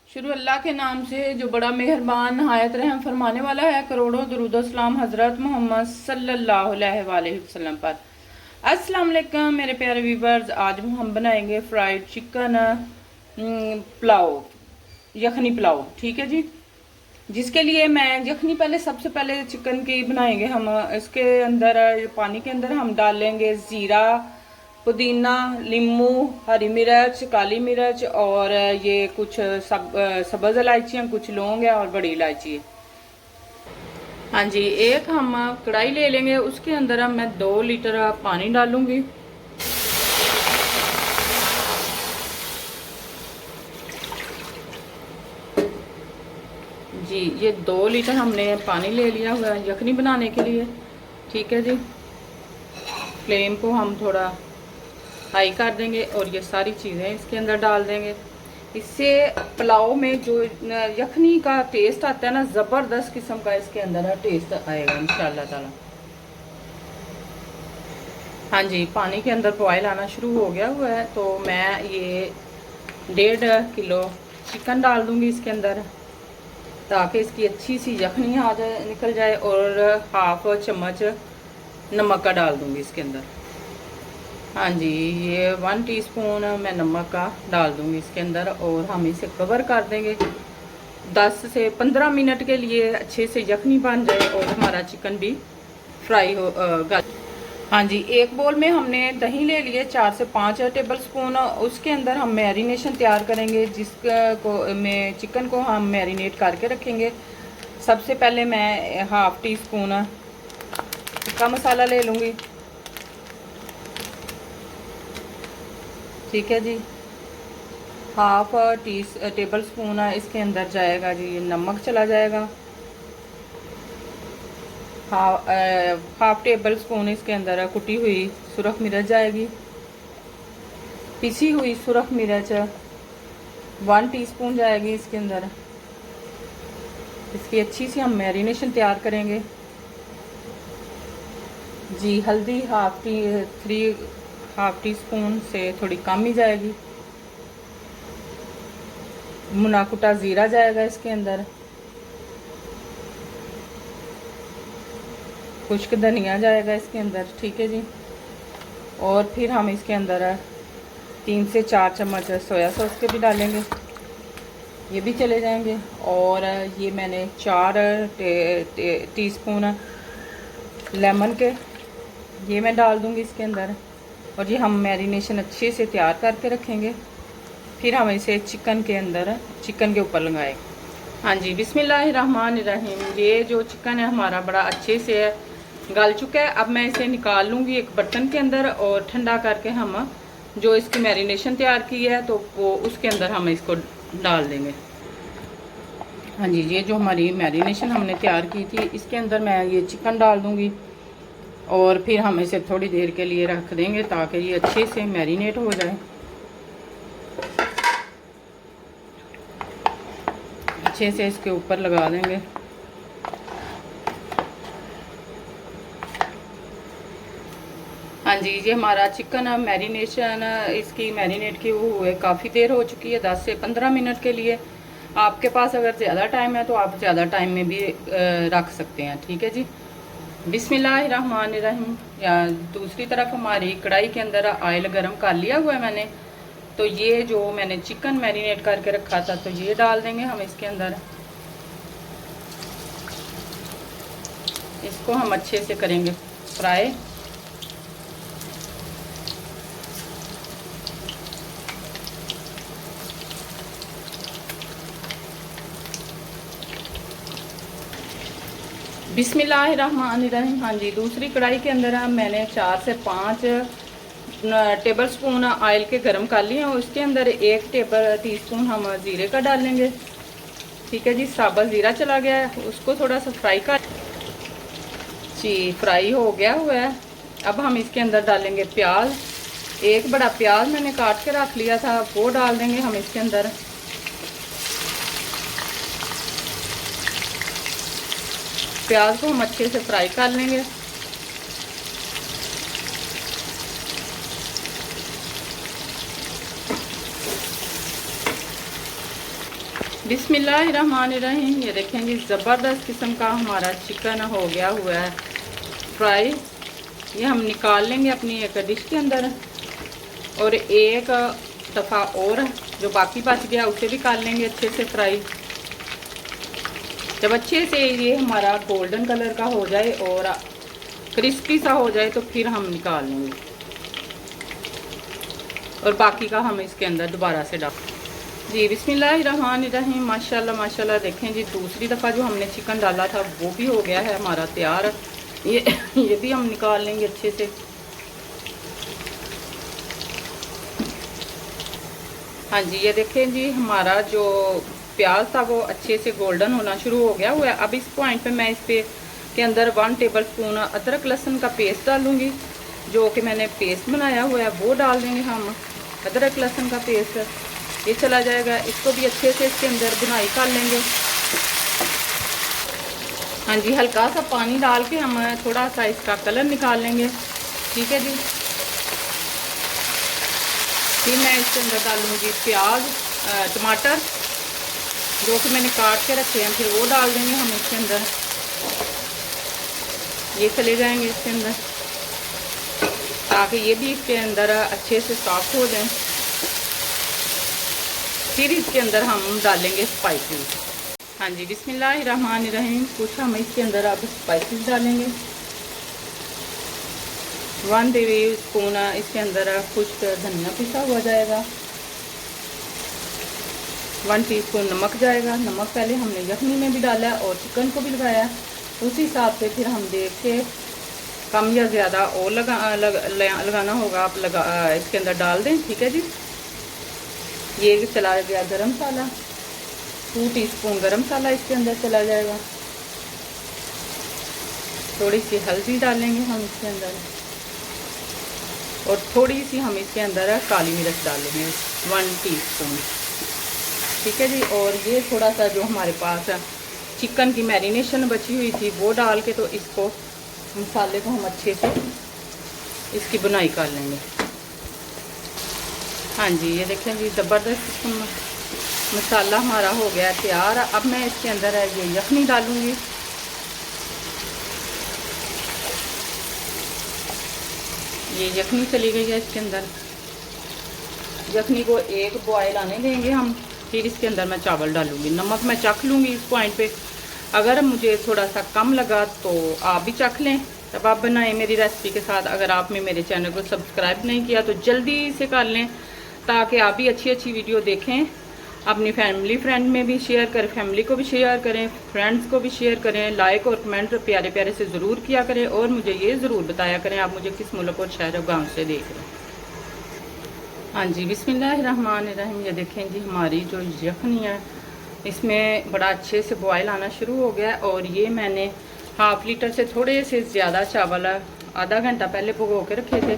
शुरू अल्लाह के नाम से जो बड़ा मेहरबान नहायत रहम फरमाने वाला है। करोड़ों दरूद और सलाम हज़रत मोहम्मद सल्लल्लाहु अलैहि वसल्लम पर। अस्सलाम वालेकुम मेरे प्यारे व्यूवर्स, आज हम बनाएंगे फ्राइड चिकन पुलाव, यखनी पुलाव। ठीक है जी। जिसके लिए मैं यखनी सबसे पहले चिकन की बनाएंगे हम। इसके अंदर पानी के अंदर हम डालेंगे ज़ीरा, पुदीना, नींबू, हरी मिर्च, काली मिर्च और ये कुछ सब्ज़ इलायचियाँ, कुछ लौंग है और बड़ी इलायची है। हाँ जी, एक हम कढ़ाई ले लेंगे, उसके अंदर मैं 2 लीटर पानी डालूंगी। जी, ये 2 लीटर हमने पानी ले लिया हुआ है यखनी बनाने के लिए। ठीक है जी। फ्लेम को हम थोड़ा हाई कर देंगे और ये सारी चीज़ें इसके अंदर डाल देंगे। इससे पुलाव में जो यखनी का टेस्ट आता है ना, ज़बरदस्त किस्म का इसके अंदर टेस्ट आएगा इंशाल्लाह ताला। हाँ जी, पानी के अंदर बॉयल आना शुरू हो गया हुआ है, तो मैं ये 1.5 किलो चिकन डाल दूँगी इसके अंदर, ताकि इसकी अच्छी सी यखनी आ जाए, निकल जाए। और हाफ चम्मच नमक का डाल दूँगी इसके अंदर। हाँ जी, ये 1 टीस्पून मैं नमक का डाल दूँगी इसके अंदर और हम इसे कवर कर देंगे 10 से 15 मिनट के लिए, अच्छे से यखनी बन जाए और हमारा चिकन भी फ्राई हो। हाँ जी, एक बोल में हमने दही ले लिए 4 से 5 टेबल स्पून। उसके अंदर हम मैरिनेशन तैयार करेंगे, चिकन को हम मैरिनेट करके रखेंगे। सबसे पहले मैं half tea spoon tikka masala ले लूँगी। ठीक है जी। हाफ टेबल स्पून इसके अंदर जाएगा जी नमक, चला जाएगा। हाफ टेबल स्पून इसके अंदर कुटी हुई सुरख मिर्च जाएगी। पिसी हुई सुरख मिर्च 1 टीस्पून जाएगी इसके अंदर। इसकी अच्छी सी हम मैरिनेशन तैयार करेंगे जी। हल्दी हाफ टी स्पून से थोड़ी कम ही जाएगी। मुनाकुटा ज़ीरा जाएगा इसके अंदर। खुश्क धनिया जाएगा इसके अंदर। ठीक है जी। और फिर हम इसके अंदर 3 से 4 चम्मच सोया सॉस के भी डालेंगे, ये भी चले जाएंगे। और ये मैंने 4 टीस्पून लेमन के, ये मैं डाल दूंगी इसके अंदर। और ये हम मैरिनेशन अच्छे से तैयार करके रखेंगे, फिर हम इसे चिकन के ऊपर लगाएंगे। हाँ जी, बिस्मिल्लाहिर्रहमानिर्रहीम। ये जो चिकन है हमारा बड़ा अच्छे से गल चुका है। अब मैं इसे निकाल लूँगी एक बर्तन के अंदर और ठंडा करके हम जो इसकी मैरिनेशन तैयार की है तो वो उसके अंदर हम इसको डाल देंगे। हाँ जी, ये जो हमारी मैरिनेशन हमने तैयार की थी इसके अंदर मैं ये चिकन डाल दूँगी और फिर हम इसे थोड़ी देर के लिए रख देंगे ताकि ये अच्छे से मैरिनेट हो जाए। अच्छे से इसके ऊपर लगा देंगे। हाँ जी, ये हमारा चिकन मैरिनेशन इसकी मैरिनेट की हुए काफ़ी देर हो चुकी है, 10 से 15 मिनट के लिए। आपके पास अगर ज़्यादा टाइम है तो आप ज़्यादा टाइम में भी रख सकते हैं। ठीक है जी। बिस्मिल्लाहिर्रहमानिर्रहीम। या दूसरी तरफ हमारी कढ़ाई के अंदर ऑयल गरम कर लिया हुआ है मैंने, तो ये जो मैंने चिकन मैरिनेट करके रखा था तो ये डाल देंगे हम इसके अंदर। इसको हम अच्छे से करेंगे फ्राई। बिस्मिल्लाहिर्रहमानिर्रहीम। हाँ जी, दूसरी कढ़ाई के अंदर मैंने 4 से 5 टेबल स्पून ऑयल के गरम कर लिए और उसके अंदर 1 टीस्पून हम ज़ीरे का डालेंगे। ठीक है जी। साबुत ज़ीरा चला गया है, उसको थोड़ा सा फ्राई कर जी। फ्राई हो गया हुआ है। अब हम इसके अंदर डालेंगे प्याज। 1 बड़ा प्याज मैंने काट के रख लिया था, वो डाल देंगे हम इसके अंदर। प्याज को हम अच्छे से फ्राई कर लेंगे। बिस्मिल्लाहिर्रहमानिर्रहीम। ये देखेंगे ज़बरदस्त किस्म का हमारा चिकन हो गया हुआ है फ्राई। ये हम निकाल लेंगे अपनी एक डिश के अंदर, और एक दफ़ा और जो बाकी बच गया उसे भी कर लेंगे अच्छे से फ्राई। जब अच्छे से ये हमारा गोल्डन कलर का हो जाए और क्रिस्पी सा हो जाए तो फिर हम निकाल लेंगे, और बाकी का हम इसके अंदर दोबारा से डाल जी। बिस्मिल्लाहिर्रहमानिर्रहीम। माशाल्लाह माशाल्लाह। देखें जी, दूसरी दफ़ा जो हमने चिकन डाला था वो भी हो गया है हमारा तैयार। ये भी हम निकाल लेंगे अच्छे से। हाँ जी, ये देखें जी, हमारा जो प्याज था वो अच्छे से गोल्डन होना शुरू हो गया हुआ है। अब इस पॉइंट पे मैं इस पे के अंदर 1 टेबल स्पून अदरक लहसुन का पेस्ट डालूंगी, जो कि मैंने पेस्ट बनाया हुआ है वो डाल देंगे हम। अदरक लहसुन का पेस्ट ये चला जाएगा, इसको भी अच्छे से इसके अंदर बुनाई कर लेंगे। हाँ जी, हल्का सा पानी डाल के हम थोड़ा सा इसका कलर निकाल लेंगे। ठीक है जी। फिर मैं इसके अंदर डालूँगी प्याज टमाटर जो कि मैंने काट के रखे हैं, फिर वो डाल देंगे हम इसके अंदर। ये चले जाएंगे इसके अंदर ताकि ये भी इसके अंदर अच्छे से सॉफ्ट हो जाएं। फिर इसके अंदर हम डालेंगे स्पाइसेस। हाँ जी, बिस्मिल्लाहिर्रहमानिर्रहीम। कुछ हम इसके अंदर अब स्पाइसेस डालेंगे। 1 टेबल स्पून इसके अंदर खुश्क धनिया पिसा हुआ जाएगा। 1 टीस्पून नमक जाएगा। नमक पहले हमने यखनी में भी डाला और चिकन को भी लगाया, उसी हिसाब से फिर हम देख के कम या ज़्यादा और लगाना होगा, आप इसके अंदर डाल दें। ठीक है जी। ये चला गया गरम मसाला, 2 टीस्पून गरम मसाला इसके अंदर चला जाएगा। थोड़ी सी हल्दी डालेंगे हम इसके अंदर, और थोड़ी सी हम इसके अंदर काली मिर्च डालेंगे 1 टीस्पून। ठीक है जी। और ये थोड़ा सा जो हमारे पास चिकन की मैरिनेशन बची हुई थी वो डाल के, तो इसको मसाले को हम अच्छे से इसकी बुनाई कर लेंगे। हाँ जी, ये देखें जी, ज़बरदस्त मसाला हमारा हो गया तैयार। अब मैं इसके अंदर ये यखनी डालूँगी। ये यखनी चली गई है इसके अंदर। यखनी को एक बॉयल आने देंगे हम, फिर इसके अंदर मैं चावल डालूँगी। नमक मैं चख लूँगी इस पॉइंट पे, अगर मुझे थोड़ा सा कम लगा तो आप भी चख लें, तब आप बनाएं मेरी रेसिपी के साथ। अगर आपने मेरे चैनल को सब्सक्राइब नहीं किया तो जल्दी से कर लें, ताकि आप भी अच्छी अच्छी वीडियो देखें। अपनी फैमिली फ्रेंड में भी शेयर करें, फैमिली को भी शेयर करें, फ्रेंड्स को भी शेयर करें। लाइक और कमेंट प्यारे प्यारे से ज़रूर किया करें, और मुझे ये ज़रूर बताया करें आप मुझे किस मुल्क और शहर और गाँव से देख रहे हैं। हाँ जी, बिस्मिल्लाहिर्रहमानिर्रहीम। ये देखें जी, हमारी जो यखनी है इसमें बड़ा अच्छे से बॉयल आना शुरू हो गया, और ये मैंने 1/2 लीटर से थोड़े से ज़्यादा चावल आधा घंटा पहले भिगो के रखे थे,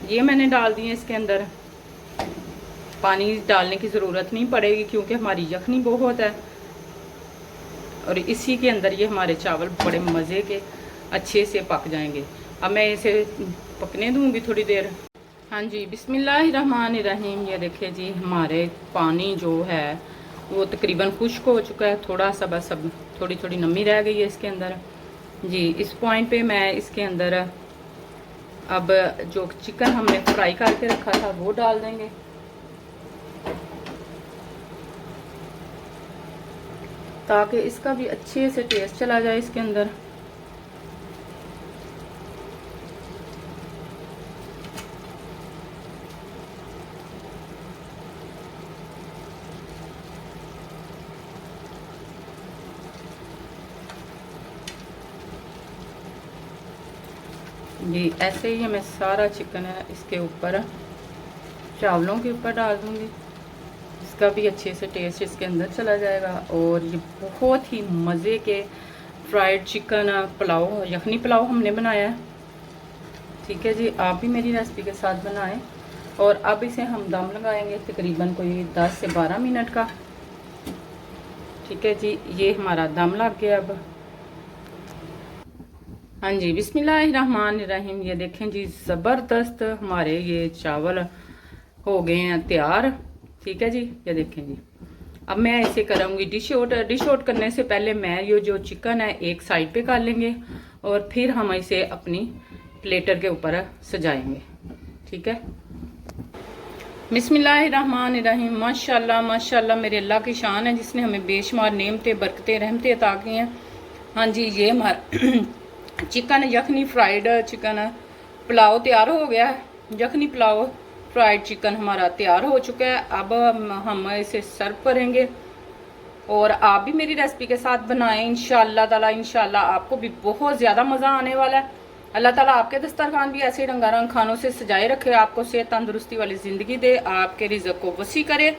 ये मैंने डाल दिए इसके अंदर। पानी डालने की ज़रूरत नहीं पड़ेगी क्योंकि हमारी यखनी बहुत है, और इसी के अंदर ये हमारे चावल बड़े मज़े के अच्छे से पक जाएंगे। अब मैं इसे पकने दूँगी थोड़ी देर। हाँ जी, बिस्मिल्लाहिर्रहमानिर्रहीम। ये देखिए जी, हमारे पानी जो है वो तकरीबन खुश्क हो चुका है, थोड़ा सा बस अब थोड़ी थोड़ी नमी रह गई है इसके अंदर जी। इस पॉइंट पे मैं इसके अंदर अब जो चिकन हमने फ्राई करके रखा था वो डाल देंगे। ताकि इसका भी अच्छे से टेस्ट चला जाए इसके अंदर। जी ऐसे ही मैं सारा चिकन है इसके ऊपर चावलों के ऊपर डाल दूँगी, इसका भी अच्छे से टेस्ट इसके अंदर चला जाएगा। और ये बहुत ही मज़े के फ्राइड चिकन पुलाव, यखनी पुलाव हमने बनाया है। ठीक है जी, आप भी मेरी रेसिपी के साथ बनाएं। और अब इसे हम दम लगाएंगे तकरीबन कोई 10 से 12 मिनट का। ठीक है जी, ये हमारा दम लग गया अब। हाँ जी, बिस्मिल्लाहिर्रहमानिर्रहीम। ये देखें जी, ज़बरदस्त हमारे ये चावल हो गए हैं तैयार। ठीक है जी, ये देखें जी, अब मैं इसे कराऊंगी डिश आउट। डिश आउट करने से पहले मैं ये जो चिकन है एक साइड पे कर लेंगे और फिर हम इसे अपनी प्लेटर के ऊपर सजाएंगे। ठीक है, बिस्मिल्लाहिर्रहमानिर्रहीम। माशाल्लाह माशाल्लाह, मेरे अल्लाह की शान है जिसने हमें बेशुमार नेमतें, बरकतें, रहमतें अता की हैं। हाँ जी, ये हमारा चिकन यखनी फ्राइड चिकन पुलाव तैयार हो गया है। यखनी पुलाव फ्राइड चिकन हमारा तैयार हो चुका है। अब हम इसे सर्व करेंगे और आप भी मेरी रेसिपी के साथ बनाएं इंशाअल्लाह ताला। इंशाअल्लाह आपको भी बहुत ज़्यादा मज़ा आने वाला है। अल्लाह ताला आपके दस्तरखान भी ऐसे रंगारंग खानों से सजाए रखे, आपको सेहत तंदुरुस्ती वाली ज़िंदगी दे, आपके रिज़्क़ को वसी करे।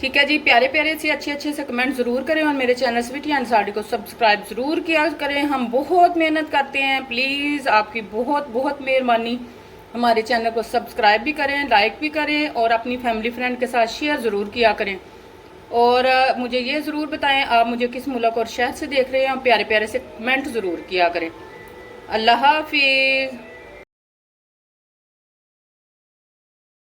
ठीक है जी, प्यारे प्यारे से अच्छे से कमेंट ज़रूर करें और मेरे चैनल स्वीटी अंसारी को सब्सक्राइब ज़रूर किया करें। हम बहुत मेहनत करते हैं, प्लीज़ आपकी बहुत बहुत मेहरबानी। हमारे चैनल को सब्सक्राइब भी करें, लाइक भी करें और अपनी फैमिली फ्रेंड के साथ शेयर ज़रूर किया करें। और मुझे ये ज़रूर बताएं आप मुझे किस मुल्क और शहर से देख रहे हैं, और प्यारे प्यारे से कमेंट ज़रूर किया करें। अल्लाह हाफिज़।